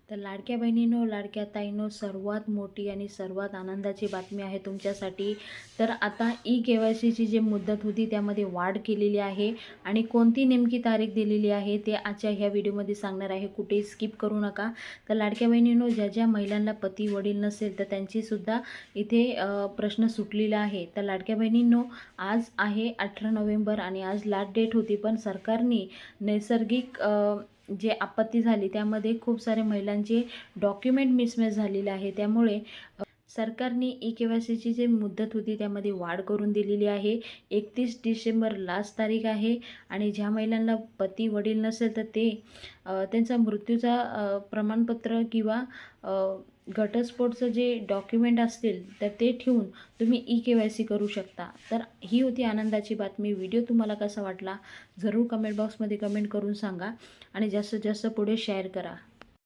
तर लाडक्या बहिणींनो, लाडक्या ताईंनो, सर्वात मोठी आणि सर्वात आनंदाची बातमी आहे तुमच्यासाठी. तर आता ई-के-वाय-सीची जी मुदत होती त्यामध्ये वाढ केलेली आहे आणि कोणती नेमकी तारीख दिलेली आहे ते आजच्या ह्या व्हिडिओमध्ये सांगणार आहे. कुठेही स्किप करू नका. तर लाडक्या बहिणींनो, ज्या ज्या महिलांना पती वडील नसेल तर त्यांचीसुद्धा इथे प्रश्न सुटलेला आहे. तर लाडक्या बहिणींनो, आज आहे 18 नोव्हेंबर आणि आज लास्ट डेट होती, पण सरकारने नैसर्गिक जे आपत्ती झाली त्यामध्ये खूप साऱ्या महिलांचे डॉक्युमेंट मिसमॅच झालेले आहे. त्यामुळे सरकारने ई-के-वाय-सीची जी मुदत होती त्यामध्ये वाढ करून दिलेली आहे. 31 डिसेंबर लास्ट तारीख आहे आणि ज्या महिलांना पती वडील नसेल तर ते त्यांचा मृत्यूचा प्रमाणपत्र किंवा घटस्फोटचं जे डॉक्युमेंट असतील तर ते ठेवून तुम्ही ई-के-वाय-सी करू शकता. तर ही होती आनंदाची बातमी. व्हिडिओ तुम्हाला कसा वाटला जरूर कमेंट बॉक्समध्ये कमेंट करून सांगा आणि जास्तीत जास्त पुढे शेअर करा.